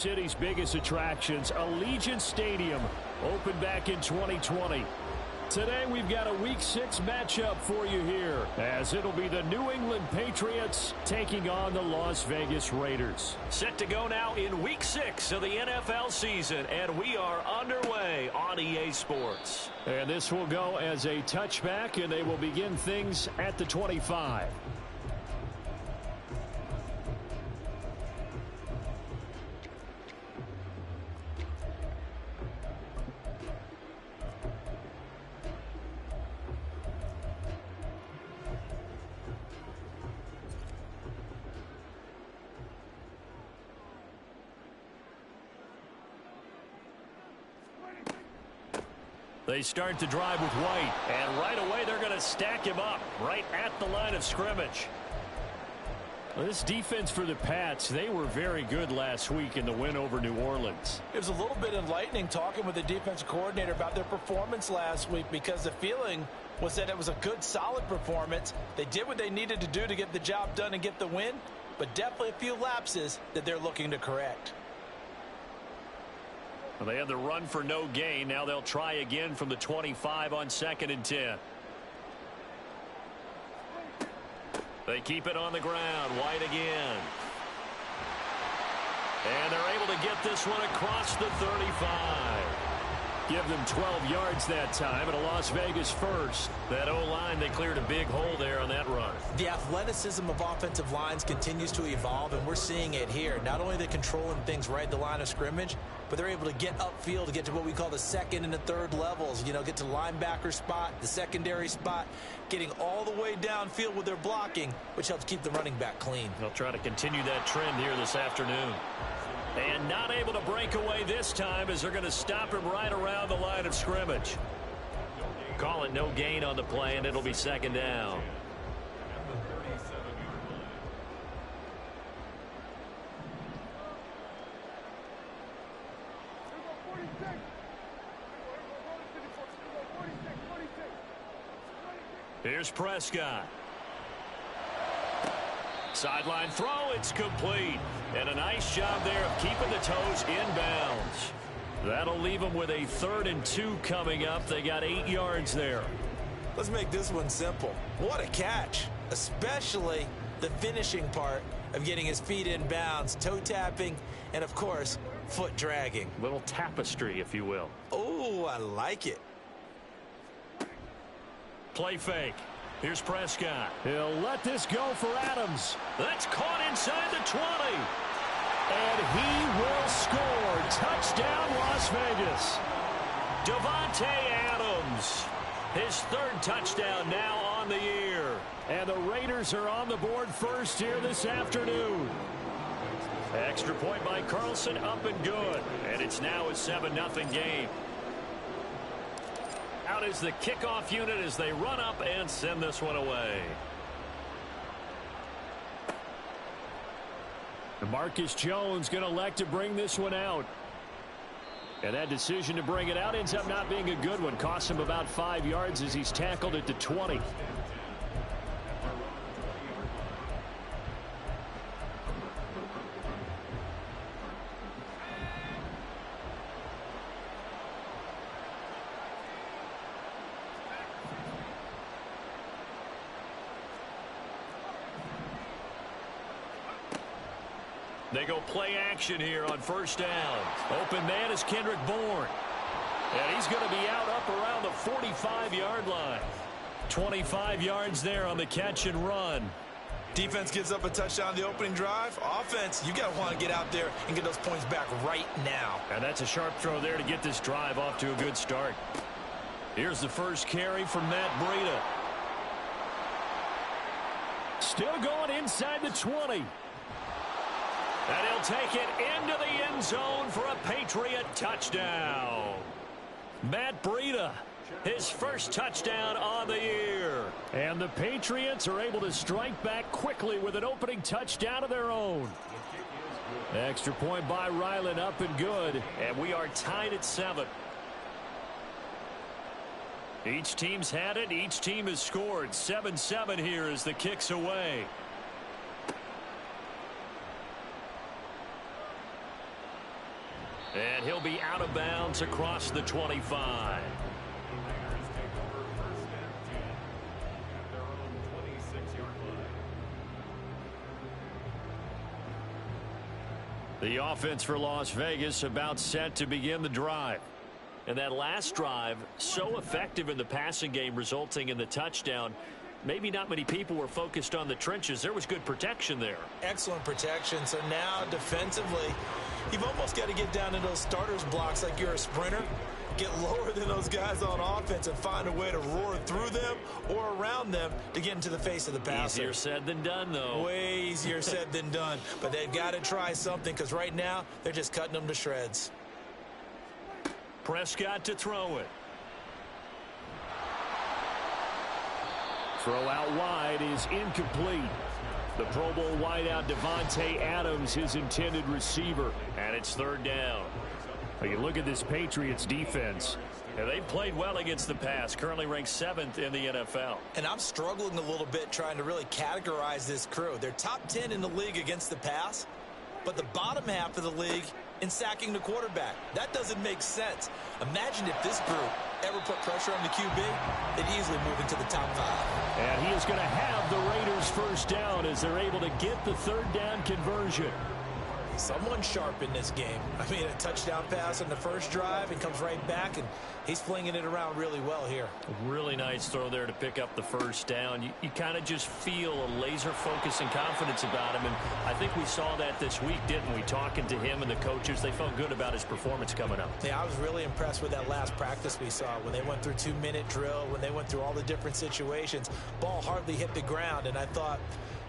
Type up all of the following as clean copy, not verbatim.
City's biggest attractions, Allegiant Stadium, opened back in 2020. Today we've got a Week 6 matchup for you here, as it'll be the New England Patriots taking on the Las Vegas Raiders. Set to go now in Week 6 of the NFL season, and we are underway on EA Sports. And this will go as a touchback, and they will begin things at the 25. They start to drive with White, and right away they're going to stack him up right at the line of scrimmage. Well, this defense for the Pats, they were very good last week in the win over New Orleans. It was a little bit enlightening talking with the defensive coordinator about their performance last week, because the feeling was that it was a good, solid performance. They did what they needed to do to get the job done and get the win, but definitely a few lapses that they're looking to correct. Well, they had the run for no gain. Now they'll try again from the 25 on 2nd and 10. They keep it on the ground. White again. And they're able to get this one across the 35. Give them 12 yards that time, and a Las Vegas first. That O-line, they cleared a big hole there on that run. The athleticism of offensive lines continues to evolve, and we're seeing it here. Not only are they controlling things right at the line of scrimmage, but they're able to get upfield to get to what we call the second and the third levels. You know, get to the linebacker spot, the secondary spot, getting all the way downfield with their blocking, which helps keep the running back clean. They'll try to continue that trend here this afternoon. And not able to break away this time, as they're going to stop him right around the line of scrimmage. Call it no gain on the play, and it'll be 2nd down. Here's Prescott. Sideline throw, it's complete. And a nice job there of keeping the toes inbounds. That'll leave them with a 3rd and 2 coming up. They got 8 yards there. Let's make this one simple. What a catch, especially the finishing part of getting his feet in bounds, toe tapping, and of course, foot dragging. Little tapestry, if you will. Oh, I like it. Play fake. Here's Prescott. He'll let this go for Adams. That's caught inside the 20. And he will score. Touchdown, Las Vegas. Davante Adams. His 3rd touchdown now on the year. And the Raiders are on the board first here this afternoon. Extra point by Carlson, up and good. And it's now a 7-0 game. Out is the kickoff unit as they run up and send this one away. Marcus Jones going to elect to bring this one out. And that decision to bring it out ends up not being a good one. Costs him about 5 yards as he's tackled at the 20. They go play action here on 1st down. Open man is Kendrick Bourne. And he's going to be out up around the 45-yard line. 25 yards there on the catch and run. Defense gives up a touchdown the opening drive. Offense, you got to want to get out there and get those points back right now. And that's a sharp throw there to get this drive off to a good start. Here's the first carry from Matt Breida. Still going inside the 20. And he'll take it into the end zone for a Patriot touchdown. Matt Breida, his 1st touchdown on the year. And the Patriots are able to strike back quickly with an opening touchdown of their own. Extra point by Ryland, up and good. And we are tied at 7. Each team's had it. Each team has scored. 7-7 here as the kick's away. And he'll be out of bounds across the 25. The offense for Las Vegas about set to begin the drive. And that last drive, so effective in the passing game, resulting in the touchdown. Maybe not many people were focused on the trenches. There was good protection there. Excellent protection. So now defensively, you've almost got to get down to those starters blocks like you're a sprinter. Get lower than those guys on offense and find a way to roar through them or around them to get into the face of the passer. Easier said than done, though. Way easier said than done. But they've got to try something because right now they're just cutting them to shreds. Prescott to throw it. Throw out wide is incomplete. The Pro Bowl wideout Devontae Adams, his intended receiver. And it's third down. You look at this Patriots defense. And they've played well against the pass, currently ranked 7th in the NFL. And I'm struggling a little bit trying to really categorize this crew. They're top 10 in the league against the pass, but the bottom half of the league in sacking the quarterback. That doesn't make sense. Imagine if this group ever put pressure on the QB, they'd easily move into the top 5. And he is going to have the Raiders first down as they're able to get the third down conversion. Someone sharp in this game. I mean, a touchdown pass on the first drive and comes right back, and he's flinging it around really well here. A really nice throw there to pick up the first down. You kind of just feel a laser focus and confidence about him, and I think we saw that this week, didn't we? Talking to him and the coaches, they felt good about his performance coming up. Yeah, I was really impressed with that last practice we saw when they went through 2-minute drill, when they went through all the different situations. Ball hardly hit the ground, and I thought,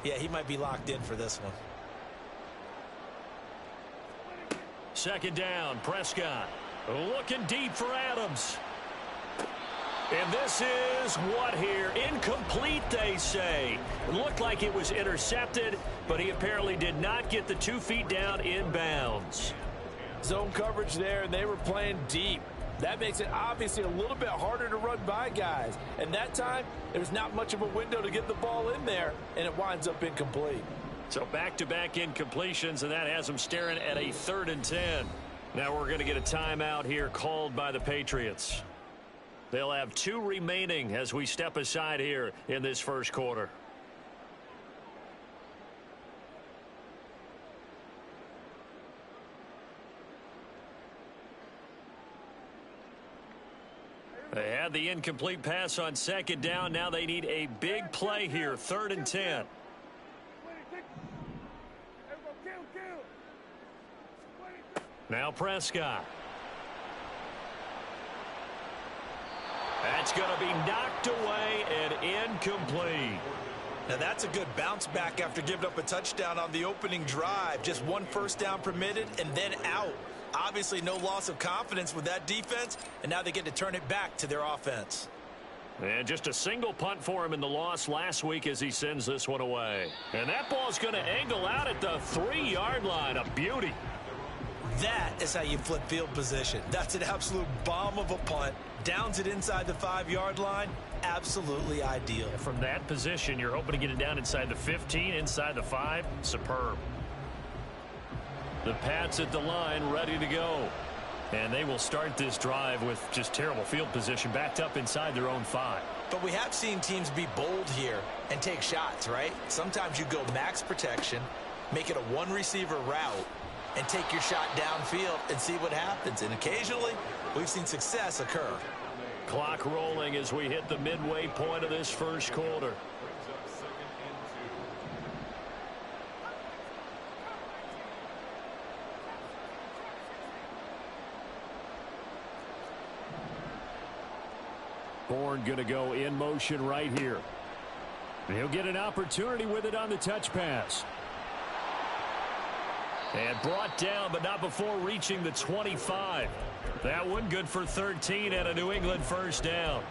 yeah, he might be locked in for this one. Second down, Prescott looking deep for Adams. And this is what here? Incomplete, they say. It looked like it was intercepted, but he apparently did not get the 2 feet down in bounds. Zone coverage there, and they were playing deep. That makes it obviously a little bit harder to run by guys. And that time, there was not much of a window to get the ball in there, and it winds up incomplete. So back-to-back incompletions, and that has them staring at a 3rd and 10. Now we're going to get a timeout here called by the Patriots. They'll have 2 remaining as we step aside here in this first quarter. They had the incomplete pass on second down. Now they need a big play here, 3rd and 10. Now Prescott. That's going to be knocked away and incomplete. Now that's a good bounce back after giving up a touchdown on the opening drive. Just 1 first down permitted and then out. Obviously no loss of confidence with that defense, and now they get to turn it back to their offense. And just a single punt for him in the loss last week as he sends this one away. And that ball's going to angle out at the 3-yard line. A beauty. That is how you flip field position. That's an absolute bomb of a punt. Downs it inside the 5-yard line. Absolutely ideal. From that position, you're hoping to get it down inside the 15, inside the 5. Superb. The Pats at the line, ready to go. And they will start this drive with just terrible field position, backed up inside their own 5. But we have seen teams be bold here and take shots, right? Sometimes you go max protection, make it a 1-receiver route, and take your shot downfield and see what happens. And occasionally, we've seen success occur. Clock rolling as we hit the midway point of this first quarter. Bourne going to go in motion right here. And he'll get an opportunity with it on the touch pass. And brought down, but not before reaching the 25. That one good for 13 and a New England first down.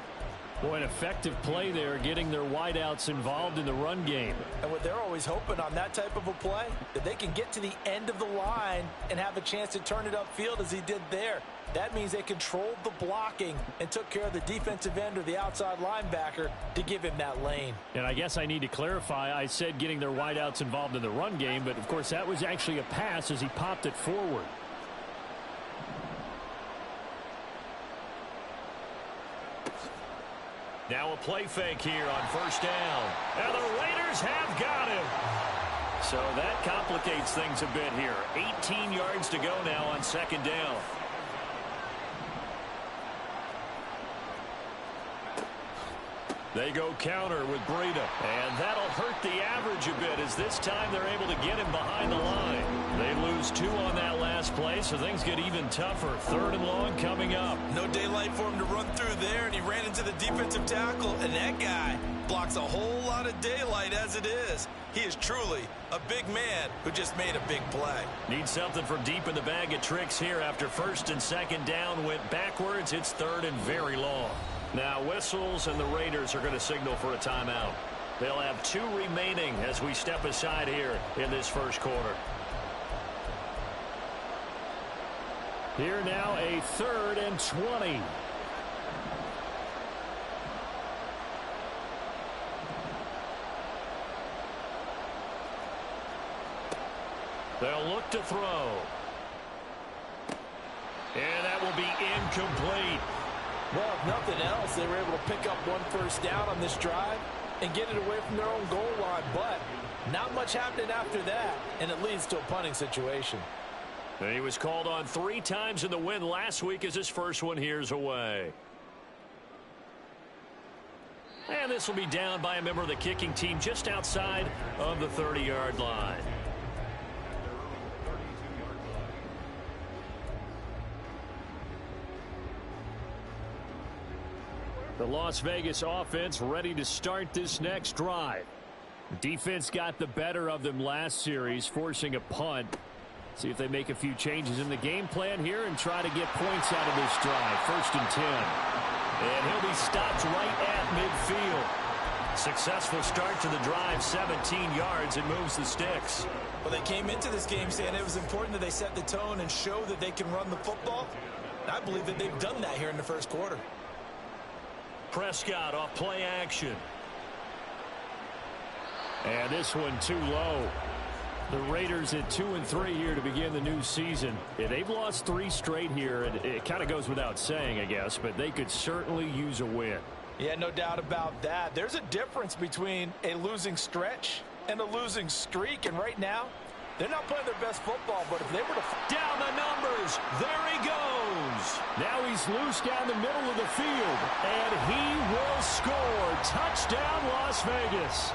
Boy, an effective play there, getting their wideouts involved in the run game. And what they're always hoping on that type of a play, that they can get to the end of the line and have a chance to turn it upfield as he did there. That means they controlled the blocking and took care of the defensive end or the outside linebacker to give him that lane. And I guess I need to clarify, I said getting their wideouts involved in the run game, but of course that was actually a pass as he popped it forward. Now a play fake here on first down. And the Raiders have got him. So that complicates things a bit here. 18 yards to go now on second down. They go counter with Breida. And that'll hurt the average a bit as this time they're able to get him behind the line. They lose 2 on that last play, so things get even tougher. Third and long coming up. No daylight for him to run through there, and he ran into the defensive tackle, and that guy blocks a whole lot of daylight as it is. He is truly a big man who just made a big play. Need something from deep in the bag of tricks here after first and second down went backwards. It's third and very long. Now whistles, and the Raiders are going to signal for a timeout. They'll have 2 remaining as we step aside here in this first quarter. Here now a 3rd and 20. They'll look to throw. And that will be incomplete. Well, if nothing else, they were able to pick up 1 first down on this drive and get it away from their own goal line. But not much happening after that, and it leads to a punting situation. And he was called on 3 times in the win last week as his first one here's away. And this will be down by a member of the kicking team just outside of the 30-yard line. The Las Vegas offense ready to start this next drive. Defense got the better of them last series, forcing a punt. See if they make a few changes in the game plan here and try to get points out of this drive. 1st and 10. And he'll be stopped right at midfield. Successful start to the drive, 17 yards, and moves the sticks. Well, they came into this game saying it was important that they set the tone and show that they can run the football. And I believe that they've done that here in the first quarter. Prescott off play action. And this one too low. The Raiders at 2-3 here to begin the new season. Yeah, they've lost 3 straight here, and it kind of goes without saying, I guess, but they could certainly use a win. Yeah, no doubt about that. There's a difference between a losing stretch and a losing streak, and right now, they're not playing their best football, but if they were to... Down the numbers. There he goes. Now he's loose down the middle of the field, and he will score. Touchdown, Las Vegas.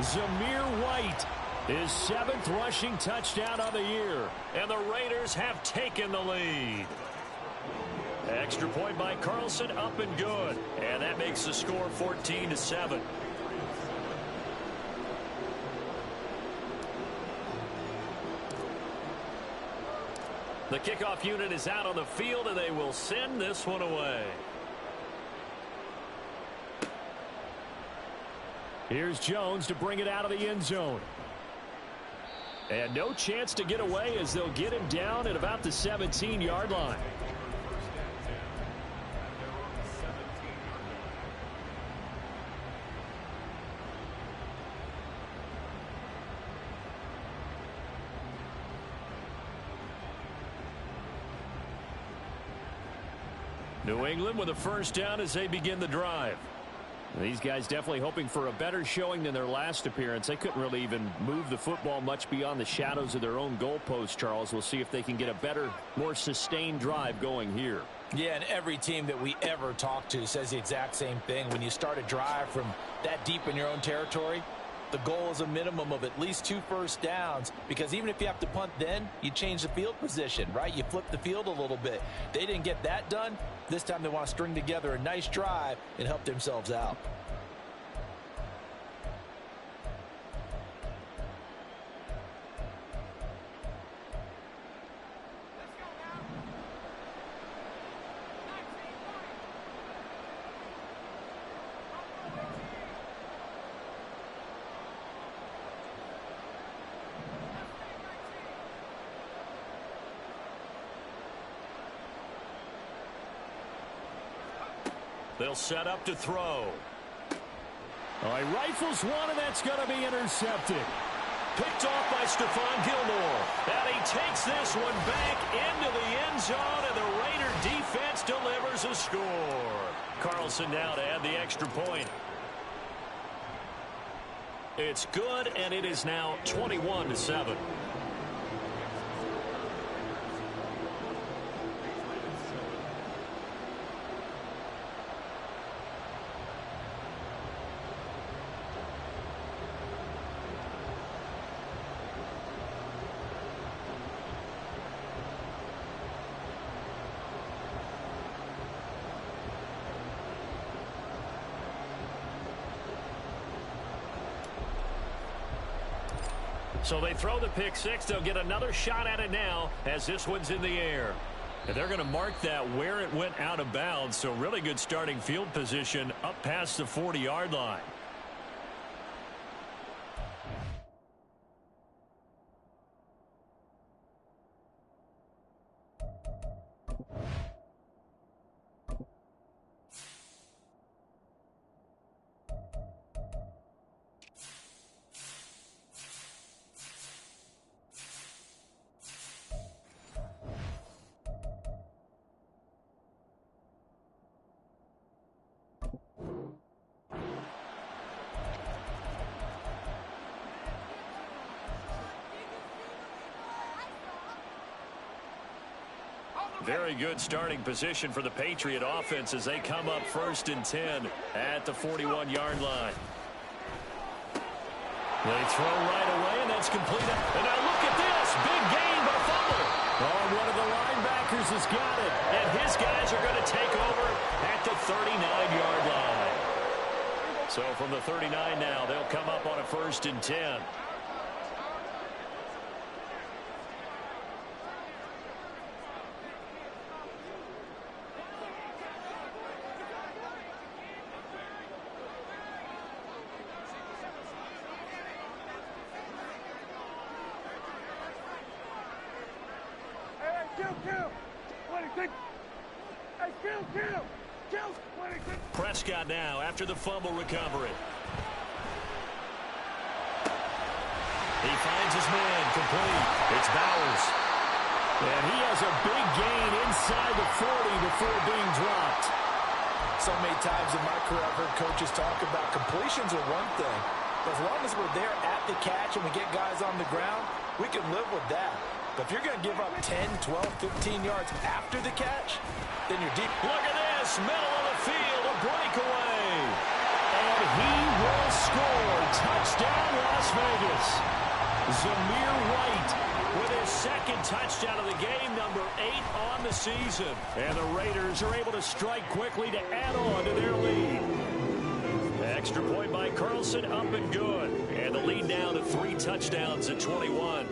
Zamir White, his 7th rushing touchdown of the year. And the Raiders have taken the lead. Extra point by Carlson, up and good. And that makes the score 14-7. The kickoff unit is out on the field, and they will send this one away. Here's Jones to bring it out of the end zone. And no chance to get away as they'll get him down at about the 17-yard line. New England with a first down as they begin the drive. These guys definitely hoping for a better showing than their last appearance. They couldn't really even move the football much beyond the shadows of their own goalpost, Charles. We'll see if they can get a better, more sustained drive going here. Yeah, and every team that we ever talk to says the exact same thing. When you start a drive from that deep in your own territory, the goal is a minimum of at least 2 first downs, because even if you have to punt then, you change the field position, right? You flip the field a little bit. They didn't get that done. This time they want to string together a nice drive and help themselves out. They'll set up to throw. All right, rifles one, and that's going to be intercepted. Picked off by Stephon Gilmore. And he takes this one back into the end zone, and the Raider defense delivers a score. Carlson now to add the extra point. It's good, and it is now 21-7. So they throw the pick six. They'll get another shot at it now as this one's in the air. And they're going to mark that where it went out of bounds. So really good starting field position up past the 40-yard line. Very good starting position for the Patriot offense as they come up 1st and 10 at the 41-yard line. They throw right away, and that's complete. And now look at this. Big gain, but a fumble. Oh, one of the linebackers has got it. And his guys are going to take over at the 39-yard line. So from the 39 now, they'll come up on a 1st and 10. Prescott now after the fumble recovery. He finds his man complete. It's Bowers. And he has a big gain inside the 40 before being dropped. So many times in my career I've heard coaches talk about completions are one thing. But as long as we're there at the catch and we get guys on the ground, we can live with that. But if you're going to give up 10, 12, 15 yards after the catch, then you're deep. Look at this. Middle of the field, a breakaway. And he will score. Touchdown, Las Vegas. Zamir White with his second touchdown of the game, number 8 on the season. And the Raiders are able to strike quickly to add on to their lead. Extra point by Carlson, up and good. And the lead now to 3 touchdowns at 21.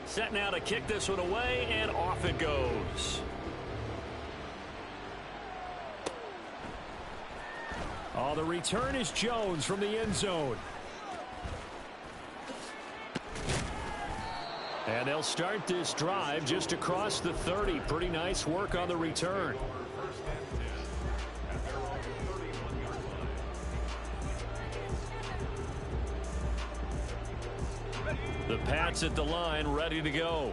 Set now to kick this one away, and off it goes. Oh, the return is Jones from the end zone. And they'll start this drive just across the 30. Pretty nice work on the return. The Pats at the line, ready to go.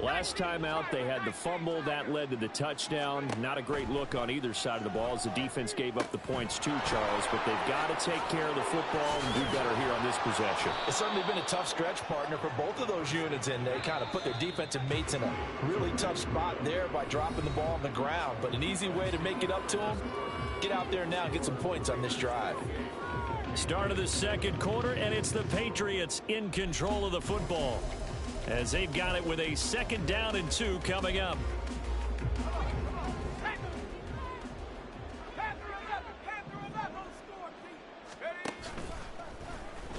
Last time out, they had the fumble. That led to the touchdown. Not a great look on either side of the ball as the defense gave up the points too, Charles. But they've got to take care of the football and do better here on this possession. It's certainly been a tough stretch, partner, for both of those units, and they kind of put their defensive mates in a really tough spot there by dropping the ball on the ground. But an easy way to make it up to them, get out there now and get some points on this drive. Start of the second quarter, and it's the Patriots in control of the football as they've got it with a 2nd down and 2 coming up.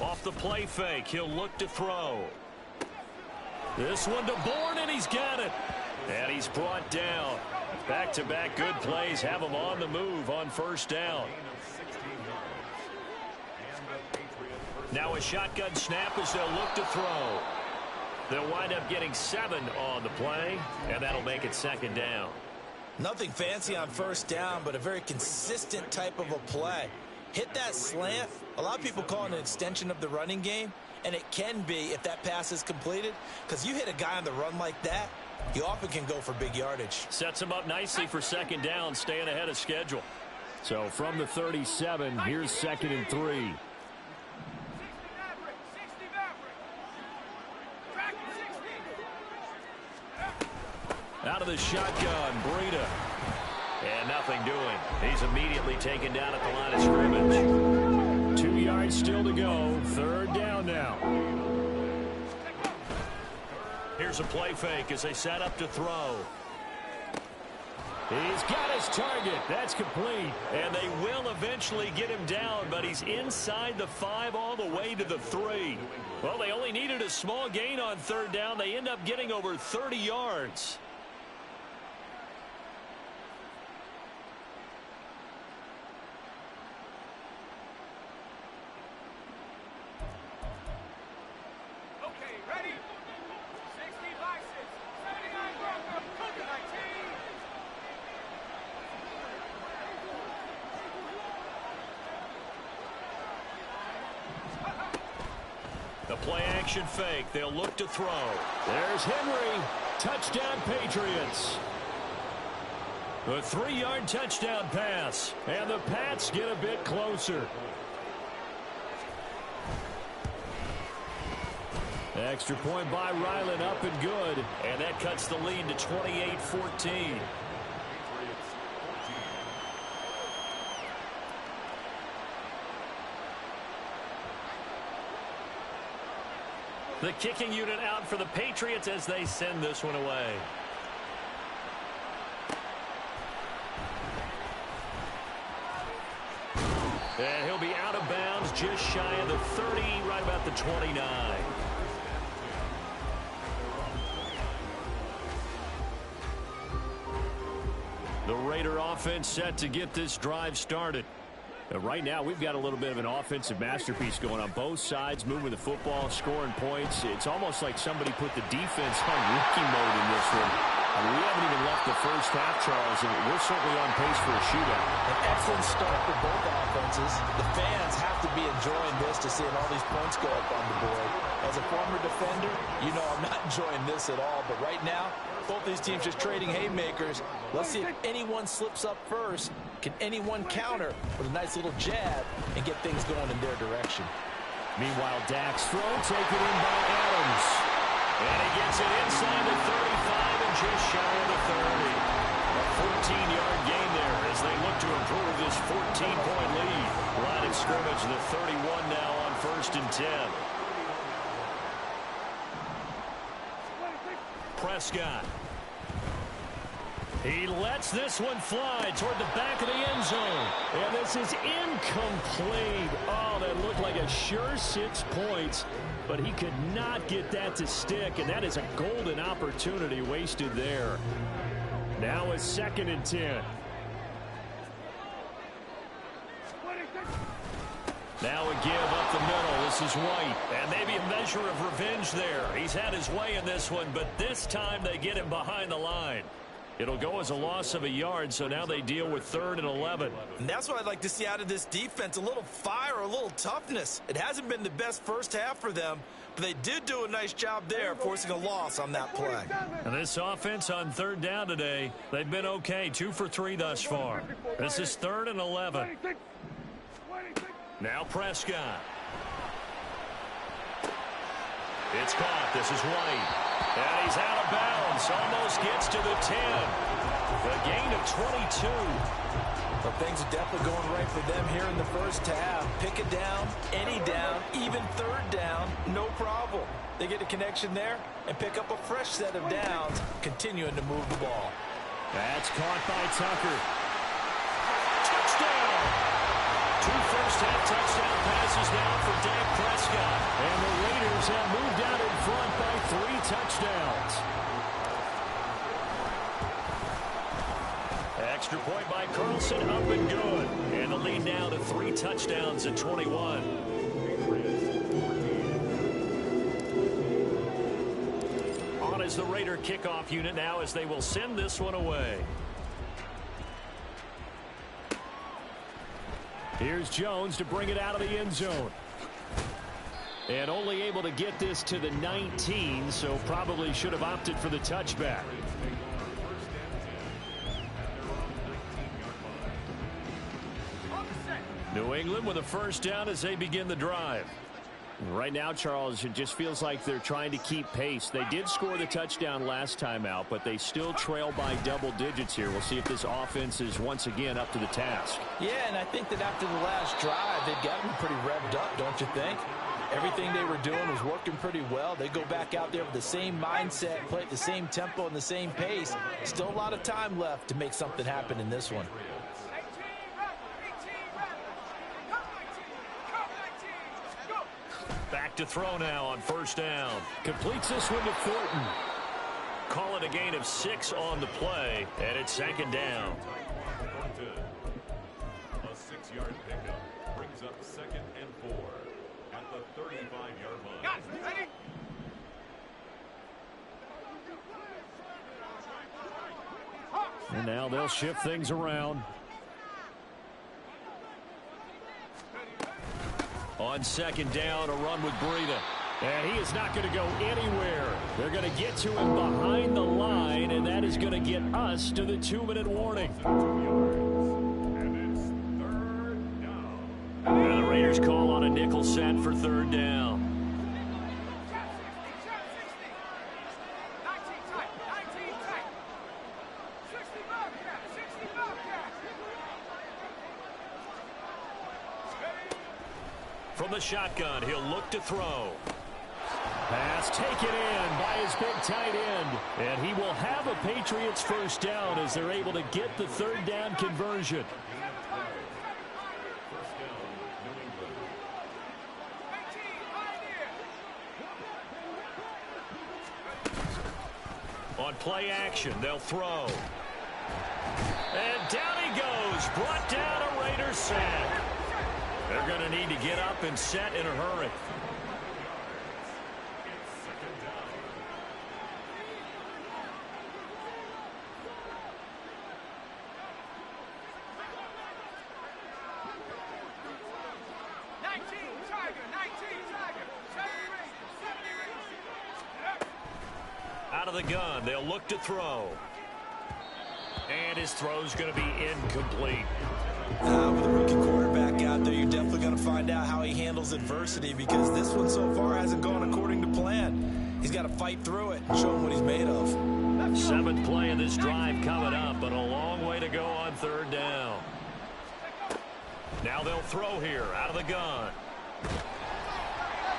Off the play fake, he'll look to throw. This one to Bourne, and he's got it. And he's brought down. Back-to-back good plays have him on the move on 1st down. Now a shotgun snap as they'll look to throw. They'll wind up getting 7 on the play, and that'll make it 2nd down. Nothing fancy on 1st down, but a very consistent type of a play. hit that slant. A lot of people call it an extension of the running game, and it can be if that pass is completed, because you hit a guy on the run like that, you often can go for big yardage. Sets him up nicely for second down, staying ahead of schedule. So from the 37, here's 2nd and 3. Out of the shotgun, Breida. And nothing doing. He's immediately taken down at the line of scrimmage. 2 yards still to go. 3rd down now. Here's a play fake as they set up to throw. He's got his target. That's complete. And they will eventually get him down, but he's inside the 5 all the way to the 3. Well, they only needed a small gain on 3rd down. They end up getting over 30 yards. The play-action fake. They'll look to throw. There's Henry. Touchdown, Patriots. A 3-yard touchdown pass. And the Pats get a bit closer. Extra point by Ryland, up and good. And that cuts the lead to 28-14. The kicking unit out for the Patriots as they send this one away. And he'll be out of bounds just shy of the 30, right about the 29. The Raider offense set to get this drive started. Right now, we've got a little bit of an offensive masterpiece going on both sides, moving the football, scoring points. It's almost like somebody put the defense on rookie mode in this one. We haven't even left the first half, Charles, and we're certainly on pace for a shootout. An excellent start for both offenses. The fans have to be enjoying this to seeing all these points go up on the board. As a former defender, you know I'm not enjoying this at all. But right now, both these teams just trading haymakers. Let's see if anyone slips up first. Can anyone counter with a nice little jab and get things going in their direction? Meanwhile, Dak's throw taken in by Adams. And he gets it inside the 35 and just shy of the 30. A 14-yard gain there as they look to improve this 14-point lead. Line of scrimmage, the 31 now on 1st and 10. Prescott. He lets this one fly toward the back of the end zone. And this is incomplete. Oh, that looked like a sure 6 points. But he could not get that to stick, and that is a golden opportunity wasted there. Now it's 2nd and 10. Now a give up the middle. This is White. And maybe a measure of revenge there. He's had his way in this one, but this time they get him behind the line. It'll go as a loss of a yard, so now they deal with 3rd and 11. And that's what I'd like to see out of this defense, a little fire, a little toughness. It hasn't been the best first half for them, but they did do a nice job there, forcing a loss on that play. And this offense on 3rd down today, they've been okay, 2 for 3 thus far. This is 3rd and 11. Now Prescott. It's caught. This is White. And he's out of bounds. Almost gets to the 10. A gain of 22. Well, things are definitely going right for them here in the first half. Pick it down, any down, even 3rd down, no problem. They get a connection there and pick up a fresh set of downs, continuing to move the ball. That's caught by Tucker. Touchdown! 2 first-half touchdown passes now for Dak Prescott. And the Raiders have moved out in front by 3 touchdowns. Extra point by Carlson, up and good. And the lead now to 3 touchdowns at 21. On is the Raider kickoff unit now as they will send this one away. Here's Jones to bring it out of the end zone. And only able to get this to the 19, so probably should have opted for the touchback. New England with a first down as they begin the drive. Right now, Charles, it just feels like they're trying to keep pace. They did score the touchdown last time out, but they still trail by double digits here. We'll see if this offense is once again up to the task. Yeah, and I think that after the last drive, they've got them pretty revved up, don't you think? Everything they were doing was working pretty well. They go back out there with the same mindset, play at the same tempo and the same pace. Still a lot of time left to make something happen in this one. Back to throw now on first down. Completes this one to Thornton. Call it a gain of 6 on the play, and it's second down. A 6-yard pickup brings up 2nd and 4 at the 35-yard line. Ready? And now they'll shift things around. On second down, a run with Breida. And he is not going to go anywhere. They're going to get to him behind the line, and that is going to get us to the 2-minute warning. And it's 3rd down. And the Raiders call on a nickel set for 3rd down. From the shotgun, he'll look to throw. Pass taken in by his big tight end. And he will have a Patriots first down as they're able to get the 3rd down conversion. On play action, they'll throw. And down he goes. Brought down a Raiders sack. They're going to need to get up and set in a hurry. Out of the gun, they'll look to throw. And his throw's going to be incomplete. With a rookie quarterback out there, you're definitely going to find out how he handles adversity, because this one so far hasn't gone according to plan. He's got to fight through it and show him what he's made of. 7th play of this drive coming up, but a long way to go on 3rd down. Now they'll throw here out of the gun.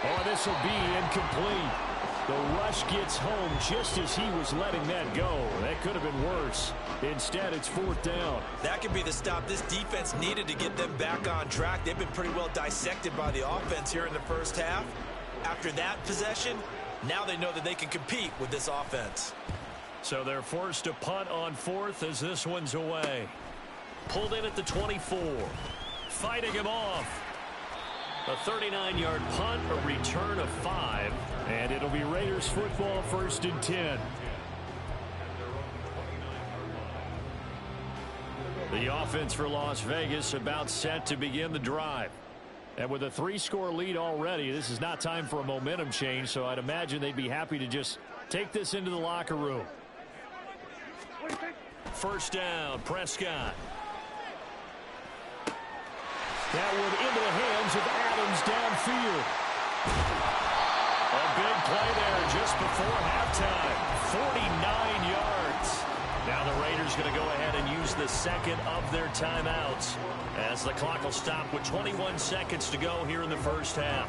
Oh, this will be incomplete. The rush gets home just as he was letting that go. That could have been worse. Instead, it's 4th down. That could be the stop this defense needed to get them back on track. They've been pretty well dissected by the offense here in the first half. After that possession, now they know that they can compete with this offense. So they're forced to punt on 4th as this one's away. Pulled in at the 24. Fighting him off. A 39-yard punt, a return of 5. And it'll be Raiders football, 1st and 10. The offense for Las Vegas about set to begin the drive. And with a 3-score lead already, this is not time for a momentum change, so I'd imagine they'd be happy to just take this into the locker room. First down, Prescott. That one into the hands of Adams downfield. A big play there just before halftime. 49 yards. Now the Raiders going to go ahead and use the 2nd of their timeouts as the clock will stop with 21 seconds to go here in the first half.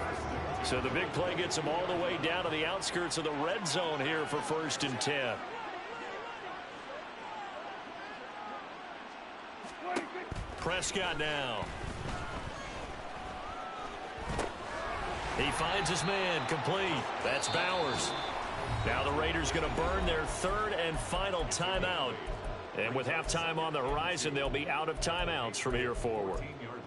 So the big play gets them all the way down to the outskirts of the red zone here for 1st and 10. Prescott now. He finds his man, complete. That's Bowers. Now the Raiders going to burn their 3rd and final timeout. And with halftime on the horizon, they'll be out of timeouts from here forward.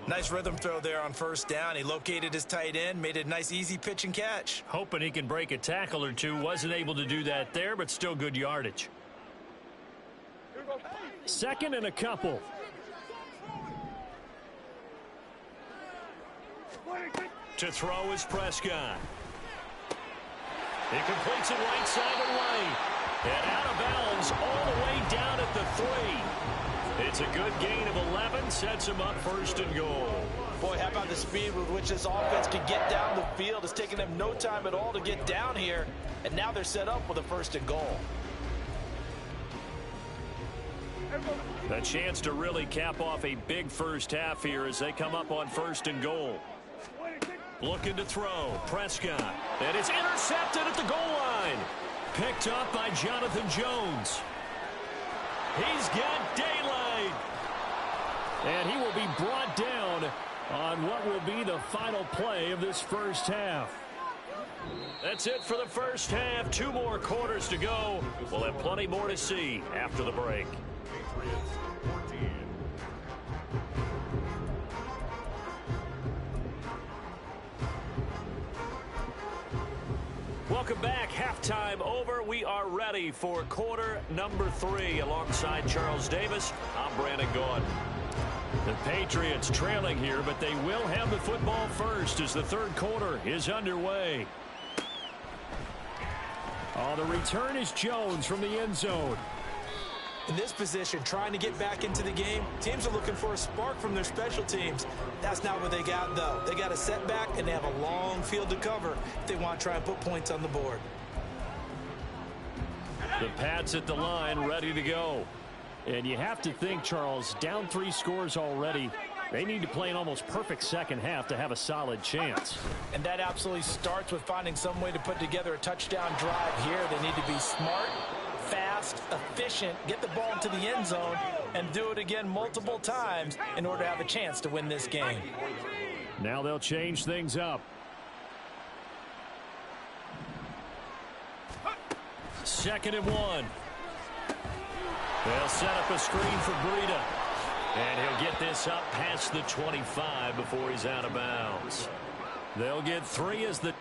Nice rhythm throw there on first down. He located his tight end, made it a nice easy pitch and catch. Hoping he can break a tackle or two. Wasn't able to do that there, but still good yardage. 2nd and a couple. To throw is Prescott. He completes it right side to right. And out of bounds all the way down at the 3. It's a good gain of 11. Sets him up first and goal. Boy, how about the speed with which this offense could get down the field? It's taken them no time at all to get down here. And now they're set up with a first and goal. A chance to really cap off a big first half here as they come up on first and goal. Looking to throw. Prescott. And it's intercepted at the goal line. Picked up by Jonathan Jones. He's got daylight. And he will be brought down on what will be the final play of this first half. That's it for the first half. 2 more quarters to go. We'll have plenty more to see after the break. Patriots 14. Welcome back. Halftime over. We are ready for quarter number 3. Alongside Charles Davis, I'm Brandon Gordon. The Patriots trailing here, but they will have the football first as the third quarter is underway. The return is Jones from the end zone. In this position, trying to get back into the game, teams are looking for a spark from their special teams. That's not what they got, though. They got a setback, and they have a long field to cover if they want to try and put points on the board. The Pats at the line, ready to go. And you have to think, Charles, down 3 scores already. They need to play an almost perfect second half to have a solid chance. And that absolutely starts with finding some way to put together a touchdown drive here. They need to be smart, fast, efficient, get the ball into the end zone, and do it again multiple times in order to have a chance to win this game. Now they'll change things up. Second and 1. They'll set up a screen for Breida. And he'll get this up past the 25 before he's out of bounds. They'll get 3 as the...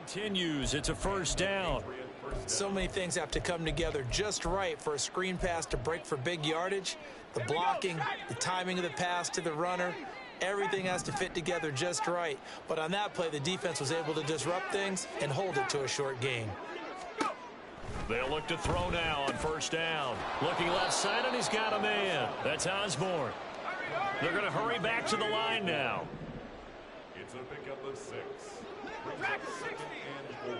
Continues. It's a first down. So many things have to come together just right for a screen pass to break for big yardage. The blocking, the timing of the pass to the runner, everything has to fit together just right. But on that play, the defense was able to disrupt things and hold it to a short gain. They'll look to throw now on first down. Looking left side, and he's got a man. That's Osborne. They're going to hurry back to the line now. It's a pickup of 6. Brings up second and 4 at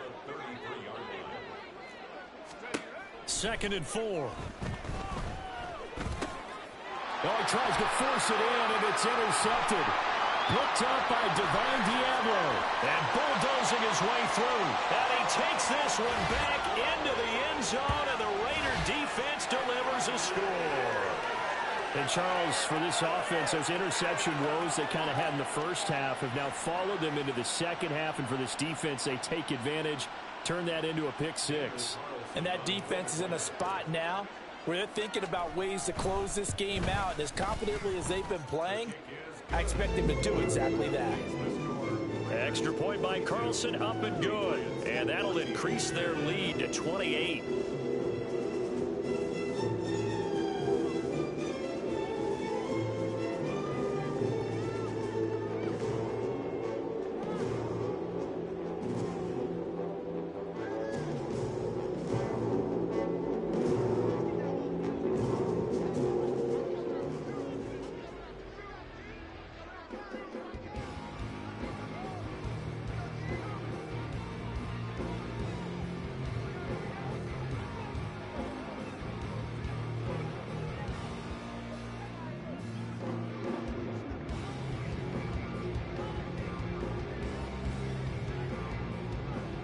the 33-yard line. Second and 4. Oh, he tries to force it in, and it's intercepted. Picked up by Divine Diablo. And bulldozing his way through. And he takes this one back into the end zone, and the Raider defense delivers a score. And Charles, for this offense, those interception woes they kind of had in the first half have now followed them into the second half. And for this defense, they take advantage, turn that into a pick 6. And that defense is in a spot now where they're thinking about ways to close this game out. And as confidently as they've been playing, I expect them to do exactly that. Extra point by Carlson, up and good. And that'll increase their lead to 28.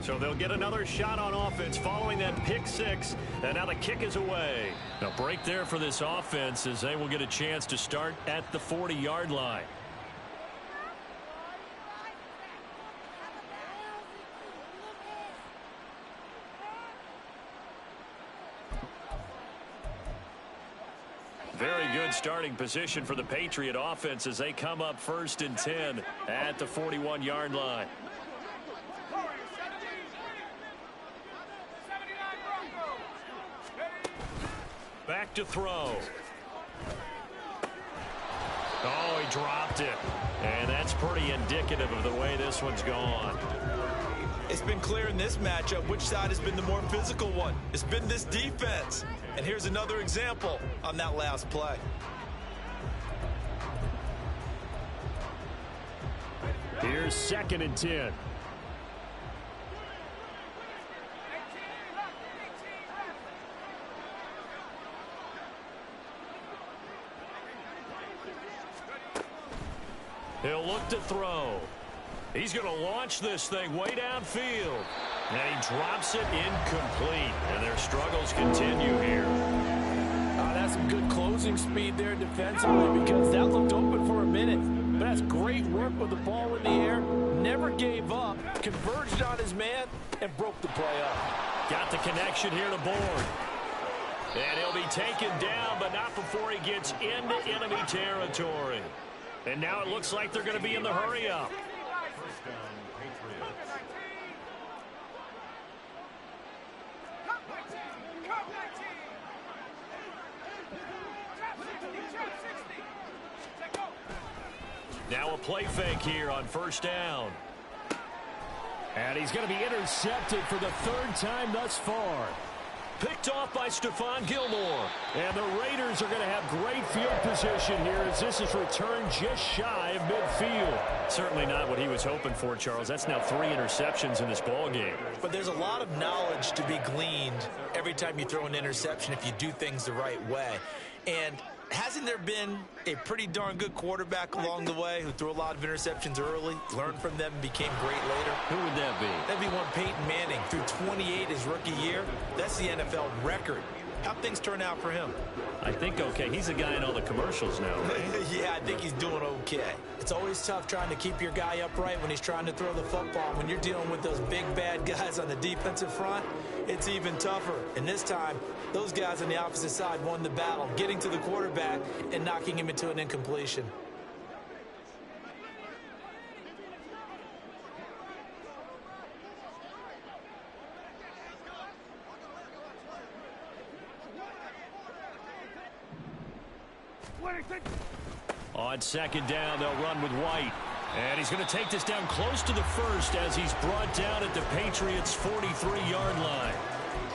So they'll get another shot on offense following that pick six. And now the kick is away. A break there for this offense as they will get a chance to start at the 40-yard line. Very good starting position for the Patriot offense as they come up 1st and 10 at the 41-yard line. Back to throw. Oh, he dropped it. And that's pretty indicative of the way this one's gone. It's been clear in this matchup which side has been the more physical one. It's been this defense. And here's another example on that last play. Here's 2nd and 10. He'll look to throw. He's going to launch this thing way downfield. And he drops it incomplete. And their struggles continue here. That's some good closing speed there defensively because that looked open for a minute. But that's great work with the ball in the air. Never gave up. Converged on his man and broke the play up. Got the connection here to Bourne. And he'll be taken down, but not before he gets into enemy territory. And now it looks like they're going to be in the hurry-up. First down, Patriots. Now a play fake here on 1st down. And he's going to be intercepted for the 3rd time thus far. Picked off by Stephon Gilmore. And the Raiders are going to have great field position here as this is returned just shy of midfield. Certainly not what he was hoping for, Charles. That's now 3 interceptions in this ball game. But there's a lot of knowledge to be gleaned every time you throw an interception if you do things the right way. And hasn't there been a pretty darn good quarterback along the way who threw a lot of interceptions early, learned from them, and became great later? Who would that be? That'd be one Peyton Manning. Threw 28 his rookie year. That's the NFL record. How'd things turn out for him? I think okay. He's a guy in all the commercials now, right? Yeah, I think he's doing okay. It's always tough trying to keep your guy upright when he's trying to throw the football. When you're dealing with those big, bad guys on the defensive front, it's even tougher. And this time, those guys on the opposite side won the battle, getting to the quarterback and knocking him into an incompletion. On 2nd down, they'll run with White. And he's going to take this down close to the 1st as he's brought down at the Patriots' 43-yard line.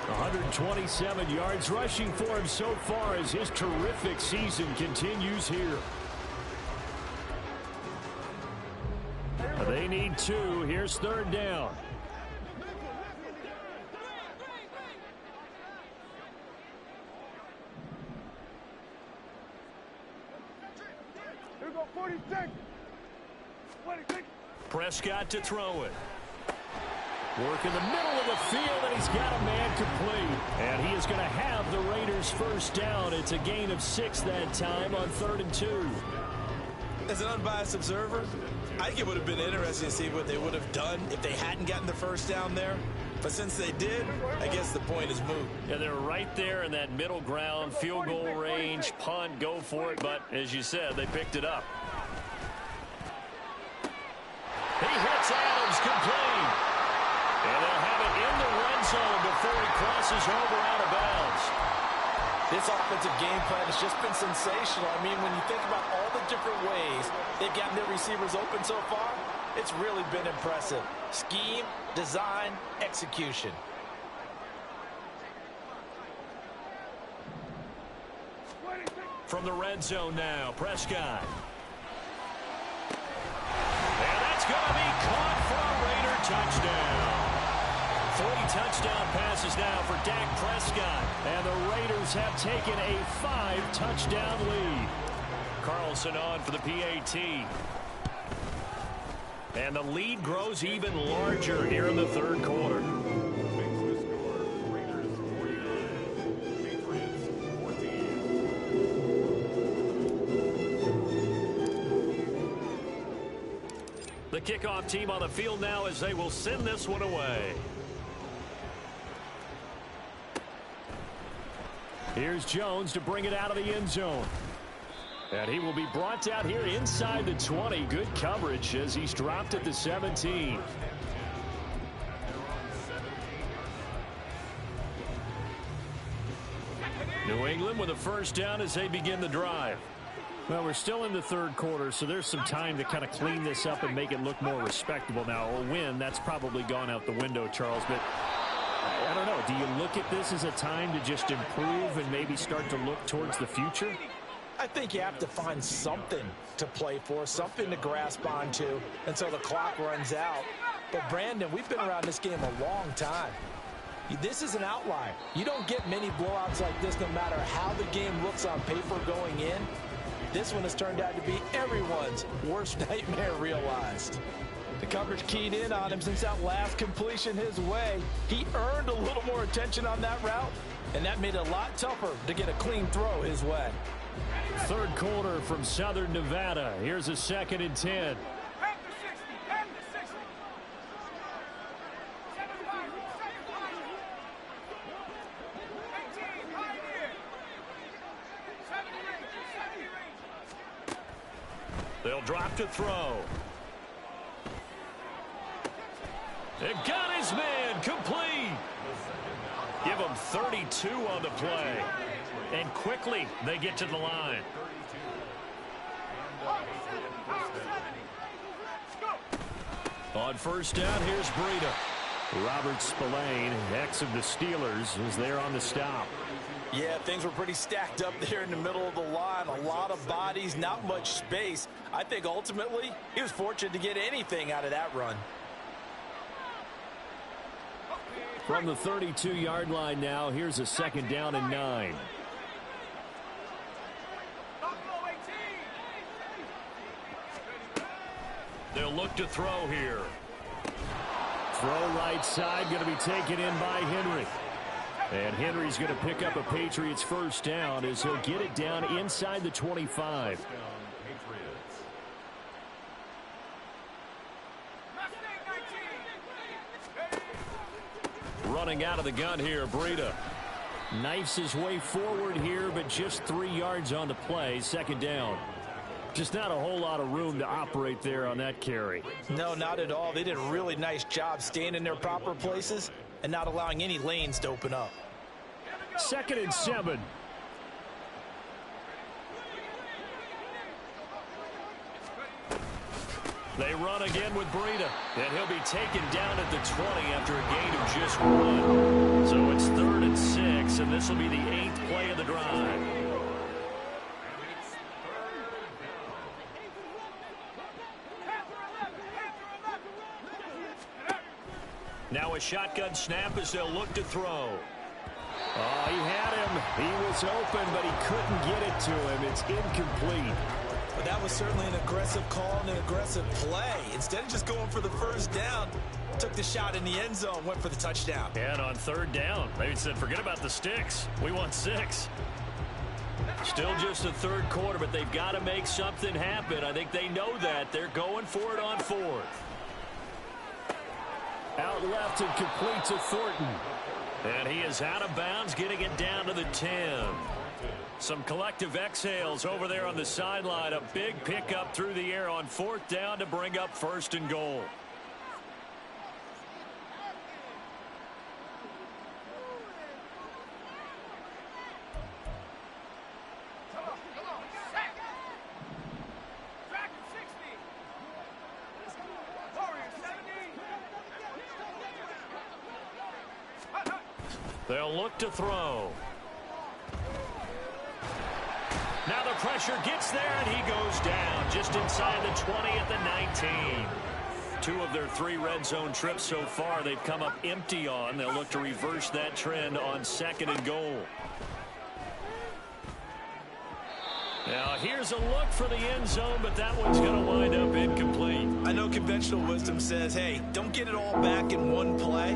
127 yards rushing for him so far as his terrific season continues here. They need 2. Here's 3rd down. Prescott to throw it. Work in the middle of the field, and he's got a man complete. And he is going to have the Raiders' 1st down. It's a gain of 6 that time on 3rd and 2. As an unbiased observer, I think it would have been interesting to see what they would have done if they hadn't gotten the 1st down there. But since they did, I guess the point is moot. Yeah, they're right there in that middle ground, field goal range, punt, go for it. But as you said, they picked it up. He hits Adams complete. And they'll have it in the red zone before he crosses over out of bounds. This offensive game plan has just been sensational. I mean, when you think about all the different ways they've gotten their receivers open so far, it's really been impressive. Scheme, design, execution. From the red zone now, Prescott. And that's going to be caught for a Raider touchdown. 3 touchdown passes now for Dak Prescott. And the Raiders have taken a 5-touchdown lead. Carlson on for the PAT. And the lead grows even larger here in the third quarter. Makes the score Raiders 49, Patriots 14. The kickoff team on the field now as they will send this one away. Here's Jones to bring it out of the end zone. And he will be brought down here inside the 20. Good coverage as he's dropped at the 17. New England with a first down as they begin the drive. Well, we're still in the third quarter, so there's some time to kind of clean this up and make it look more respectable. Now, a win, that's probably gone out the window, Charles, but I don't know. Do you look at this as a time to just improve and maybe start to look towards the future? I think you have to find something to play for, something to grasp onto until the clock runs out. But, Brandon, we've been around this game a long time. This is an outlier. You don't get many blowouts like this no matter how the game looks on paper going in. This one has turned out to be everyone's worst nightmare realized. The coverage keyed in on him since that last completion his way. He earned a little more attention on that route, and that made it a lot tougher to get a clean throw his way. Third quarter from Southern Nevada. Here's a 2nd and 10. They'll drop to throw. It got his man complete. Give him 32 on the play. And quickly they get to the line. On first down, here's Breida. Robert Spillane, ex of the Steelers, is there on the stop. Yeah, things were pretty stacked up there in the middle of the line. A lot of bodies, not much space. I think ultimately he was fortunate to get anything out of that run. From the 32-yard line now, here's a 2nd down and 9. They'll look to throw here. Throw right side, going to be taken in by Henry. And Henry's going to pick up a Patriots first down as he'll get it down inside the 25. Running out of the gun here, Breida. Knifes his way forward here, but just 3 yards on the play. 2nd down. Just not a whole lot of room to operate there on that carry. No, not at all. They did a really nice job staying in their proper places and not allowing any lanes to open up. 2nd and 7. They run again with Breida, and he'll be taken down at the 20 after a gain of just 1. So it's 3rd and 6, and this will be the 8th play of the drive. Now a shotgun snap as they'll look to throw. Oh, he had him. He was open, but he couldn't get it to him. It's incomplete. But that was certainly an aggressive call and an aggressive play. Instead of just going for the first down, took the shot in the end zone, went for the touchdown. And on 3rd down, they said, forget about the sticks. We want 6. Still just the third quarter, but they've got to make something happen. I think they know that. They're going for it on 4th. Out left and complete to Thornton. And he is out of bounds, getting it down to the 10. Some collective exhales over there on the sideline. A big pickup through the air on 4th down to bring up 1st and goal. They'll look to throw. Now the pressure gets there, and he goes down just inside the 20 at the 19. 2 of their 3 red zone trips so far they've come up empty on. They'll look to reverse that trend on 2nd and goal. Now here's a look for the end zone, but that one's going to wind up incomplete. I know conventional wisdom says, hey, don't get it all back in one play.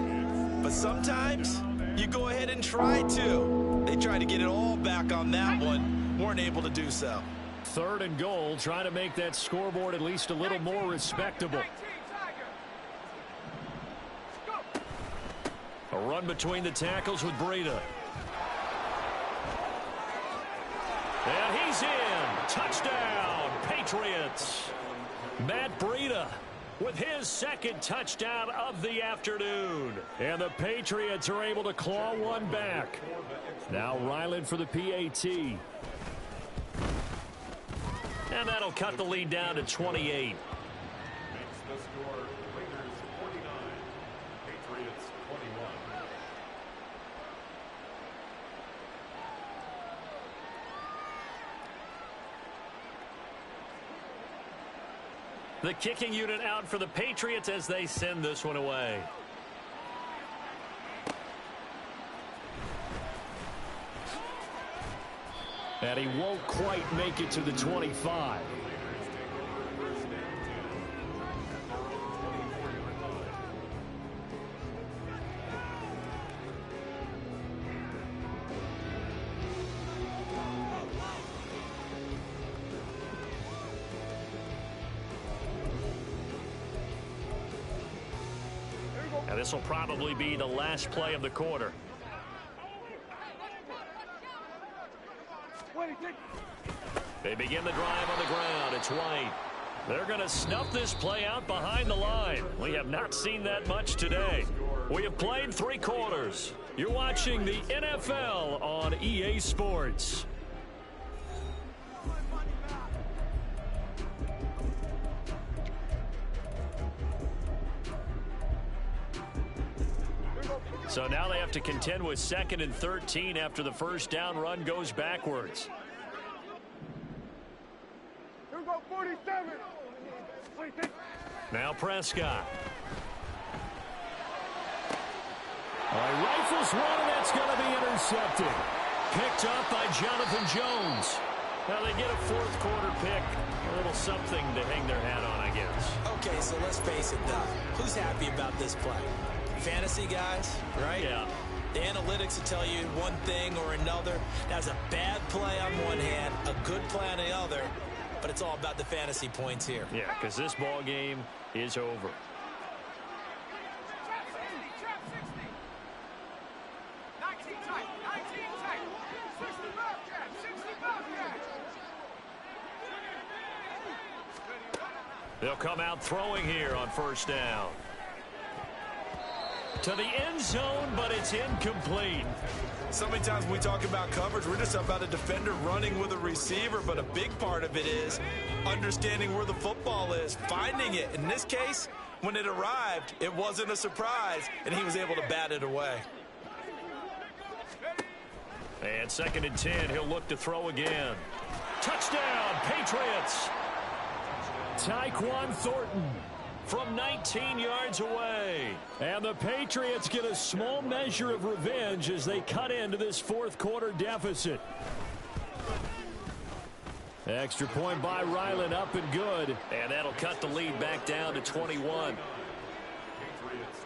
But sometimes you go ahead and try to. They tried to get it all back on that one. Weren't able to do so. 3rd and goal, trying to make that scoreboard at least a little more respectable. A run between the tackles with Breida. And he's in. Touchdown, Patriots. Matt Breida with his 2nd touchdown of the afternoon. And the Patriots are able to claw one back. Now Ryland for the PAT. And that'll cut the lead down to 28. Makes the score Raiders 49, Patriots 21. The kicking unit out for the Patriots as they send this one away. And he won't quite make it to the 25. Now this will probably be the last play of the quarter. They begin the drive on the ground. It's White. They're going to snuff this play out behind the line. We have not seen that much today. We have played 3 quarters. You're watching the NFL on EA Sports. So now they have to contend with 2nd and 13 after the first down run goes backwards. Now Prescott. Rifles one, and that's going to be intercepted. Picked up by Jonathan Jones. Now they get a 4th quarter pick. A little something to hang their hat on, I guess. Okay, so let's face it now. Who's happy about this play? Fantasy guys, right? Yeah. The analytics will tell you one thing or another. That's a bad play on one hand, a good play on the other, but it's all about the fantasy points here. Yeah, because this ball game is over. They'll come out throwing here on first down. To the end zone, but it's incomplete. So many times when we talk about coverage, we're just about a defender running with a receiver, but a big part of it is understanding where the football is, finding it. In this case, when it arrived, it wasn't a surprise, and he was able to bat it away. And 2nd and 10, he'll look to throw again. Touchdown, Patriots! Tyquan Thornton from 19 yards away. And the Patriots get a small measure of revenge as they cut into this 4th quarter deficit. Extra point by Ryland, up and good. And that'll cut the lead back down to 21. Patriots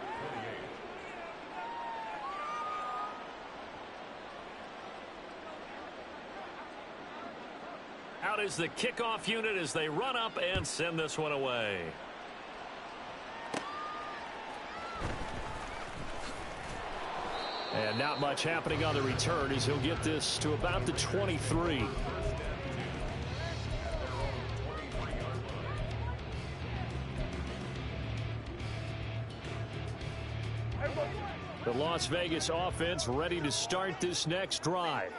28. Out is the kickoff unit as they run up and send this one away. And not much happening on the return as he'll get this to about the 23. The Las Vegas offense ready to start this next drive.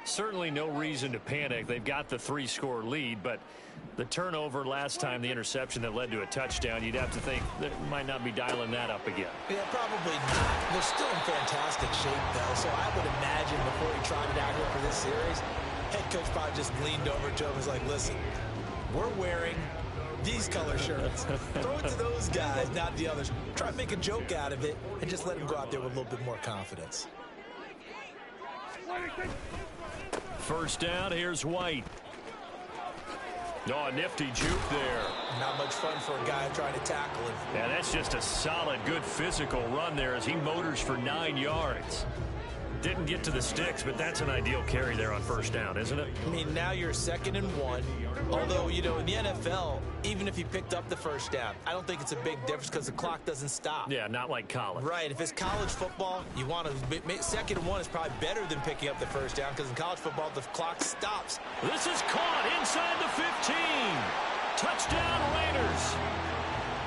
Certainly no reason to panic. They've got the 3-score lead, but the turnover last time, the interception that led to a touchdown, you'd have to think they might not be dialing that up again. Yeah, probably not. They're still in fantastic shape, though, so I would imagine before he trotted out here for this series, head coach probably just leaned over to him and was like, listen, we're wearing these color shirts. Throw it to those guys, not the others. Try to make a joke out of it and just let them go out there with a little bit more confidence. First down, here's White. Oh, a nifty juke there. Not much fun for a guy trying to tackle him. Yeah, that's just a solid, good physical run there as he motors for 9 yards. Didn't get to the sticks, but that's an ideal carry there on first down, isn't it? I mean, now you're 2nd and 1. Although, you know, in the NFL, even if he picked up the first down, I don't think it's a big difference because the clock doesn't stop. Yeah, not like college. Right. If it's college football, you want to 2nd and 1 is probably better than picking up the first down because in college football, the clock stops. This is caught inside the 15. Touchdown, Raiders.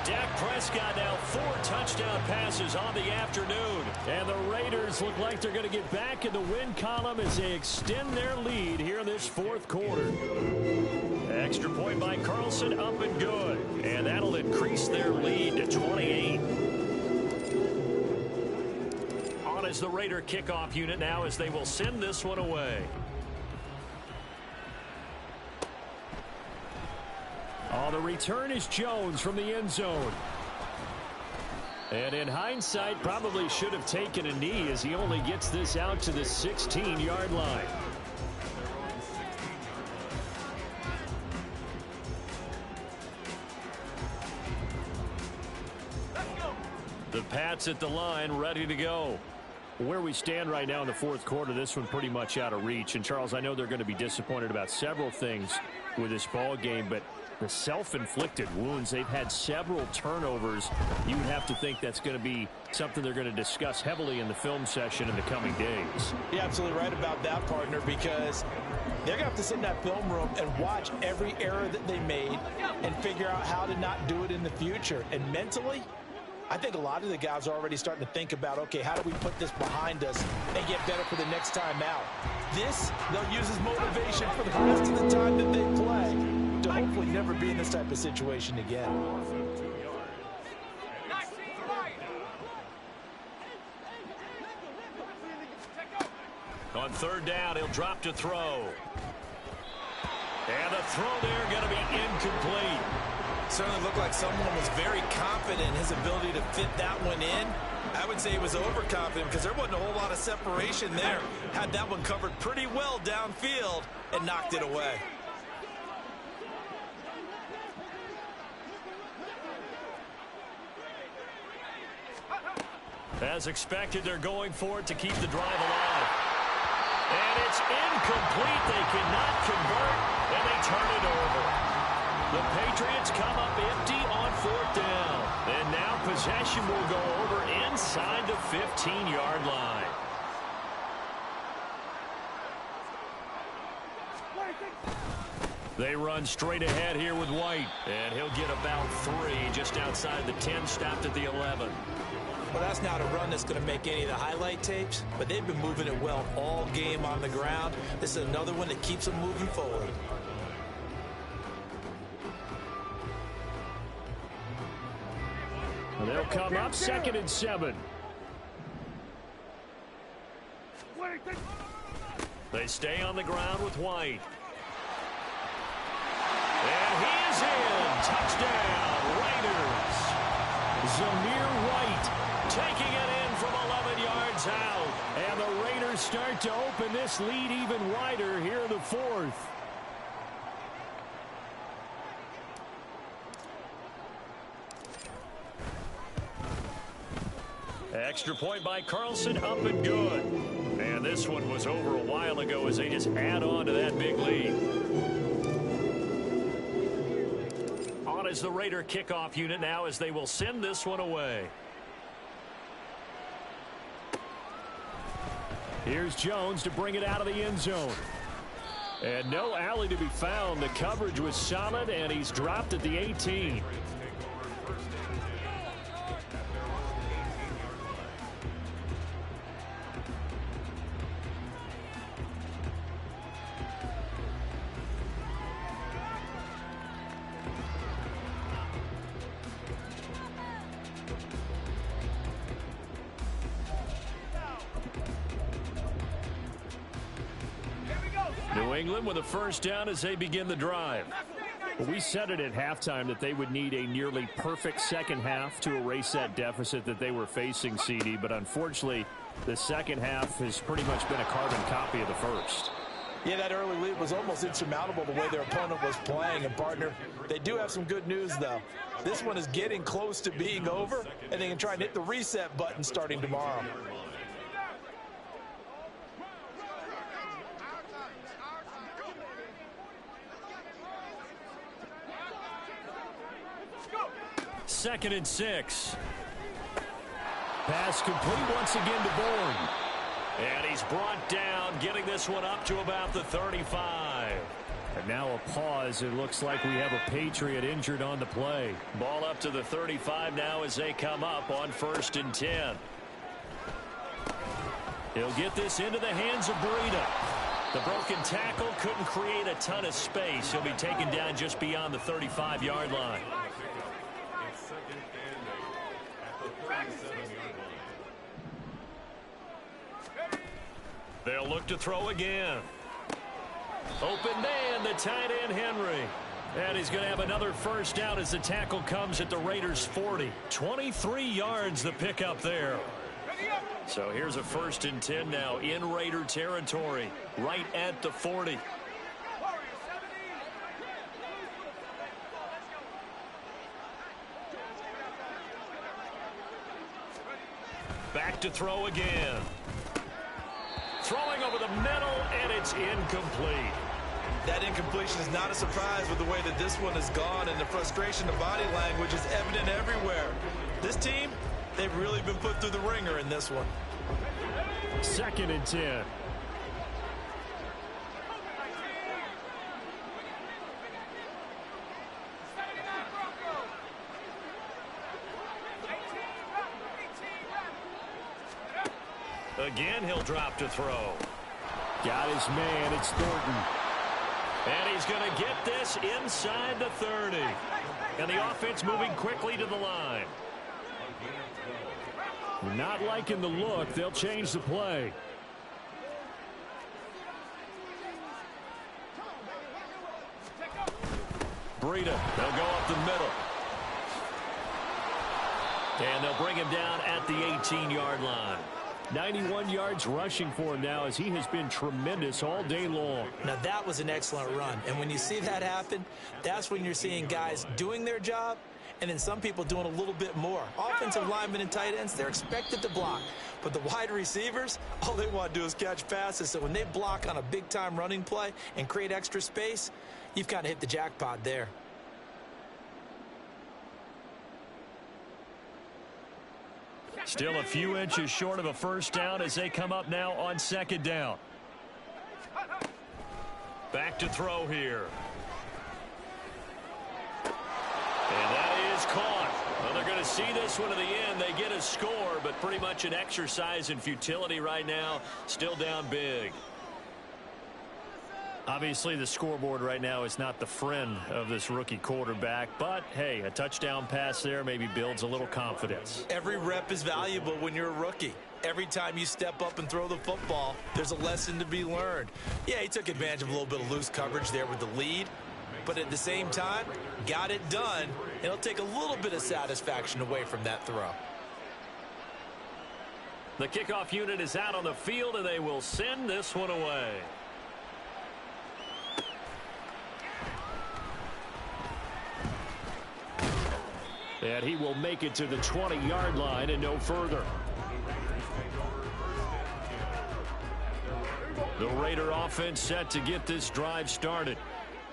Dak Prescott now 4 touchdown passes on the afternoon. And the Raiders look like they're going to get back in the win column as they extend their lead here in this 4th quarter. Extra point by Carlson, up and good. And that'll increase their lead to 28. On is the Raider kickoff unit now as they will send this one away. Oh, the return is Jones from the end zone. And in hindsight, probably should have taken a knee as he only gets this out to the 16-yard line. The Pats at the line, ready to go. Where we stand right now in the 4th quarter, this one pretty much out of reach. And, Charles, I know they're going to be disappointed about several things with this ball game, but the self-inflicted wounds, they've had several turnovers. You would have to think that's going to be something they're going to discuss heavily in the film session in the coming days. You're absolutely right about that, partner, because they're going to have to sit in that film room and watch every error that they made and figure out how to not do it in the future. And mentally, I think a lot of the guys are already starting to think about, okay, how do we put this behind us and get better for the next time out? This, they'll use as motivation for the rest of the time that they play to hopefully never be in this type of situation again. On 3rd down, he'll drop to throw. And the throw there going to be incomplete. Certainly looked like someone was very confident in his ability to fit that one in. I would say he was overconfident because there wasn't a whole lot of separation there. Had that one covered pretty well downfield and knocked it away. As expected, they're going for it to keep the drive alive. And it's incomplete. They cannot convert, and they turn it over. The Patriots come up empty on 4th down. And now possession will go over inside the 15-yard line. They run straight ahead here with White. And he'll get about 3 just outside the 10, stopped at the 11. Well, that's not a run that's going to make any of the highlight tapes, but they've been moving it well all game on the ground. This is another one that keeps them moving forward. And they'll come up 2nd and 7. They stay on the ground with White. And he is in. Touchdown, Raiders. Zamir White taking it in from 11 yards out. And the Raiders start to open this lead even wider here in the 4th. Extra point by Carlson, up and good. And this one was over a while ago as they just add on to that big lead. On is the Raider kickoff unit now as they will send this one away. Here's Jones to bring it out of the end zone. And no alley to be found. The coverage was solid, and he's dropped at the 18. New England with a first down as they begin the drive. Well, we said it at halftime that they would need a nearly perfect second half to erase that deficit that they were facing, CD. But unfortunately, the second half has pretty much been a carbon copy of the first. Yeah, that early lead was almost insurmountable the way their opponent was playing. And, partner, they do have some good news, though. This one is getting close to being over, and they can try and hit the reset button starting tomorrow. Second and 6. Pass complete once again to Bourne. And he's brought down, getting this one up to about the 35. And now a pause. It looks like we have a Patriot injured on the play. Ball up to the 35 now as they come up on 1st and 10. He'll get this into the hands of Breida. The broken tackle couldn't create a ton of space. He'll be taken down just beyond the 35-yard line. It's 2nd and 8 at the 37-yard line. They'll look to throw again. Open man, the tight end Henry. And he's going to have another first down as the tackle comes at the Raiders' 40. 23 yards the pickup there. So here's a 1st and 10 now in Raider territory, right at the 40. Back to throw again. Throwing over the middle, and it's incomplete. That incompletion is not a surprise with the way that this one has gone, and the frustration of body language is evident everywhere. This team, they've really been put through the ringer in this one. 2nd and 10. Again, he'll drop to throw. Got his man. It's Thornton. And he's going to get this inside the 30. And the offense moving quickly to the line. Not liking the look. They'll change the play. Breida, they'll go up the middle. And they'll bring him down at the 18-yard line. 91 yards rushing for him now as he has been tremendous all day long. Now, that was an excellent run. And when you see that happen, that's when you're seeing guys doing their job and then some people doing a little bit more. Offensive linemen and tight ends, they're expected to block. But the wide receivers, all they want to do is catch passes. So when they block on a big-time running play and create extra space, you've kind of hit the jackpot there. Still a few inches short of a first down as they come up now on 2nd down. Back to throw here. And that is caught. Well, they're going to see this one to the end. They get a score, but pretty much an exercise in futility right now. Still down big. Obviously, the scoreboard right now is not the friend of this rookie quarterback. But, hey, a touchdown pass there maybe builds a little confidence. Every rep is valuable when you're a rookie. Every time you step up and throw the football, there's a lesson to be learned. Yeah, he took advantage of a little bit of loose coverage there with the lead. But at the same time, got it done. It'll take a little bit of satisfaction away from that throw. The kickoff unit is out on the field, and they will send this one away. And he will make it to the 20-yard line and no further. The Raider offense set to get this drive started.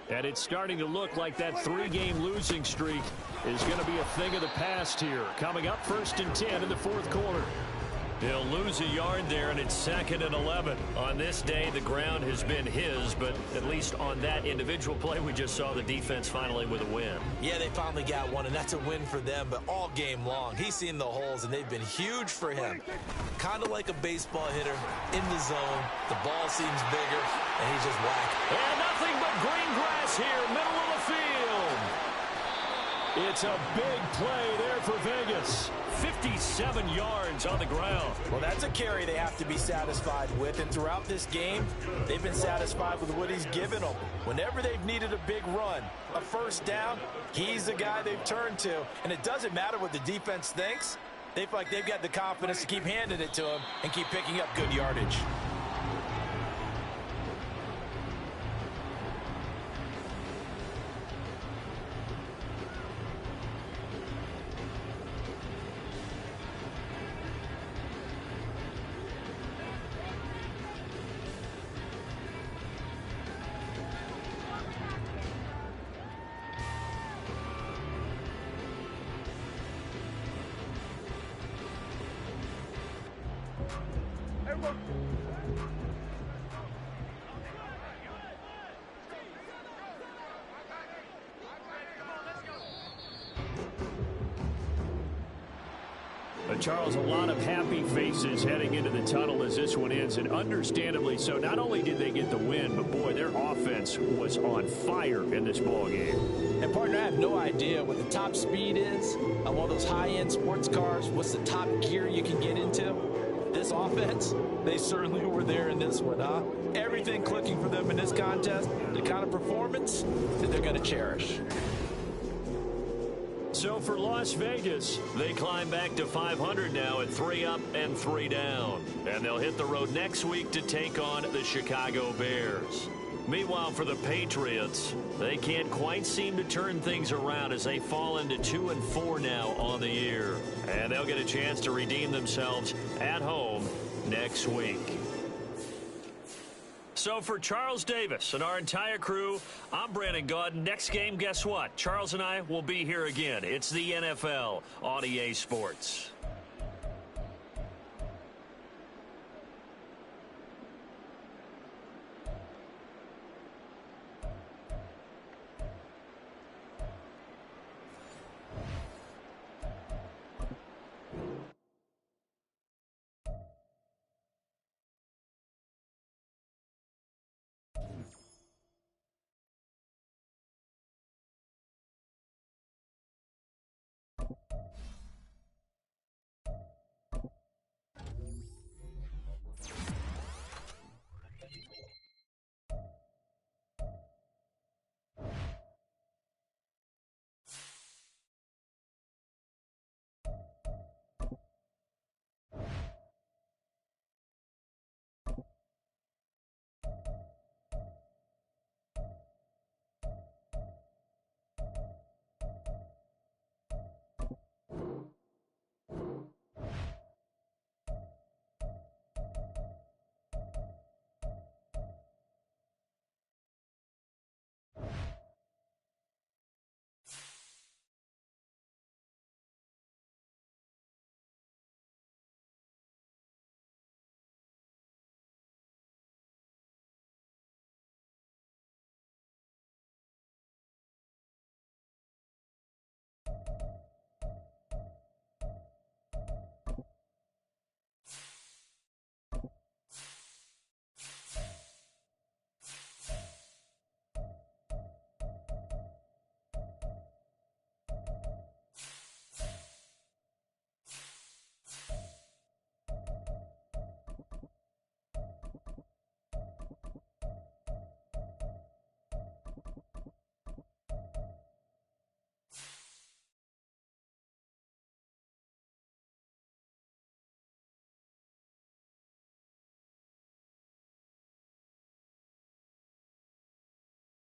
And it's starting to look like that 3-game losing streak is going to be a thing of the past here. Coming up 1st and 10 in the 4th quarter. He'll lose a yard there, and it's 2nd and 11. On this day, the ground has been his, but at least on that individual play, we just saw the defense finally with a win. Yeah, they finally got one, and that's a win for them, but all game long, he's seen the holes, and they've been huge for him. Kind of like a baseball hitter in the zone. The ball seems bigger, and he's just whack. And nothing but green grass here, middle of the field. It's a big play there for Vegas. 57 yards on the ground. Well, that's a carry they have to be satisfied with, and throughout this game, they've been satisfied with what he's given them. Whenever they've needed a big run, a first down, he's the guy they've turned to, and it doesn't matter what the defense thinks. They feel like they've got the confidence to keep handing it to him and keep picking up good yardage. Charles, a lot of happy faces heading into the tunnel as this one ends, and understandably so. Not only did they get the win, but, boy, their offense was on fire in this ball game. And, partner, I have no idea what the top speed is on one of those high-end sports cars. What's the top gear you can get into? This offense, they certainly were there in this one, huh? Everything clicking for them in this contest, the kind of performance that they're going to cherish. So for Las Vegas, they climb back to 500 now at 3 up and 3 down. And they'll hit the road next week to take on the Chicago Bears. Meanwhile, for the Patriots, they can't quite seem to turn things around as they fall into 2-4 now on the year. And they'll get a chance to redeem themselves at home next week. So for Charles Davis and our entire crew, I'm Brandon Gaudin. Next game, guess what? Charles and I will be here again. It's the NFL on EA Sports.